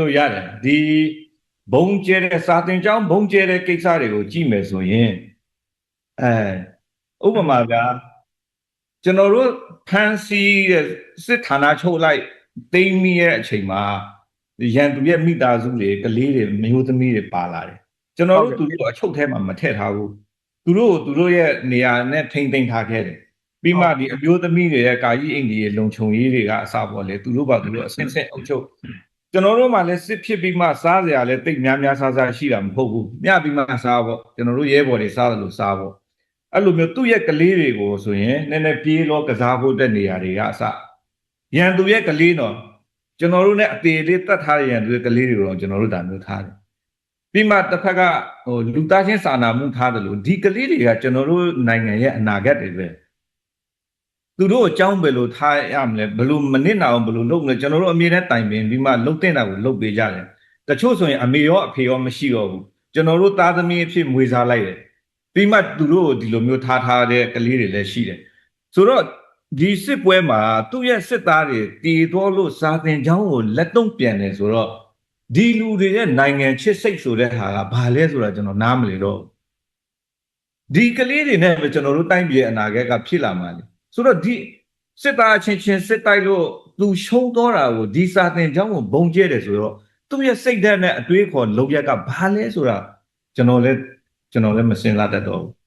လို့ရတယ်ဒီဘုံကျဲတဲ့စာတင်ကျောင်းဘုံကျဲတဲ့ကိစ္စတွေကိုကြည့်မယ်ဆိုရင်ဥပမာကကျွန်တော်တို့ဖန်စီတဲ့စစ်ဌာနချုပ်လိုက်သိမ်းမိရဲ့အချိန်မှာရန်သူရဲ့မိသားစုတွေကလေးတွေမျိုးသမီးတွေပါလာတယ်ကျွန်တော်တို့သူတို့အချုပ်ထဲမှာမထည့်ထားဘူးသူတို့ရဲ့နေရာနဲ့ထိမ့်သိမ်းထားခဲ့တယ်ပြီးမှဒီအမျိုးသမီးတွေရဲ့ကာကြီးအိမ်ကြီးလုံခြုံရေးတွေကအစပေါ်လေသူတို့အဆင့်ဆင့်အုပ်ချုပ်ကျွန်တော်တို့မှလည်းစစ်ဖြစ်ပြီးမှစားစရာလည်းတိတ်များစားရှိတာမဟုတ်ဘူးညပြီးမှစားပေါ့ကျွန်တော်တို့ရဲဘော်တွေစားတယ်လို့စားပေါ့အဲ့လိုမျိုးသူ့ရဲ့ကလေးတွေကိုဆိုရင်နည်းနည်းပြေးလောကစားဖို့တဲ့နေရာတွေကအစရန်သူရဲ့ကလေးတော့ကျွန်တော်တို့ ਨੇ အသေးလေးတတ်ထားတဲ့ရန်သူရဲ့ကလေးတွေတော့ကျွန်တော်တို့ဒါမျိုးထားတယ်ပြီးမှတစ်ဖက်ကလူသားချင်းစာနာမှုထားတယ်လို့ဒီကလေးတွေကကျွန်တော်တို့နိုင်ငံရဲ့အနာဂတ်တွေပဲသူတို့အကြောင်းဘယ်လိုထားရမလဲဘယ်လိုမနစ်နာအောင်ဘယ်လိုလုပ်မလဲကျွန်တော်တို့အမြဲတမ်းတိုင်ပင်ပြီးမှလှုပ်တဲ့တာကိုလှုပ်ပေးကြတယ်တချို့ဆိုရင်အမေရောအဖေရောမရှိတော့ဘူးကျွန်တော်တို့သားသမီးအဖြစ်မွေးစားလိုက်တယ်ပြီးမှသူတို့ကိုဒီလိုမျိုးထားတဲ့ကလေးတွေလည်းရှိတယ်ဆိုတော့ဒီစစ်ပွဲမှာသူ့ရဲ့စစ်သားတွေတည်တော်လို့စာသင်ကျောင်းကိုလက်တုံ့ပြန်တယ်ဆိုတော့ဒီလူတွေရဲ့နိုင်ငံချစ်စိတ်ဆိုတဲ့ဟာကဘာလဲဆိုတာကျွန်တော်နားမလည်တော့ဒီကလေးတွေနဲ့ပဲကျွန်တော်တို့တိုင်းပြည်အနာဂတ်ကဖြစ်လာမှာလေဆိုတော့ဒီစစ်သားချင်းစစ်တိုက်လို့သူရှုံးတော့တာကိုဒီစာသင်ကျောင်းကိုဘုံကျဲတယ်ဆိုတော့သူ့ရဲ့စိတ်ဓာတ်နဲ့အတွေးခေါ်လုံရက်ကဘာလဲဆိုတာကျွန်တော်လည်းမစင်စားတတ်တော့ဘူး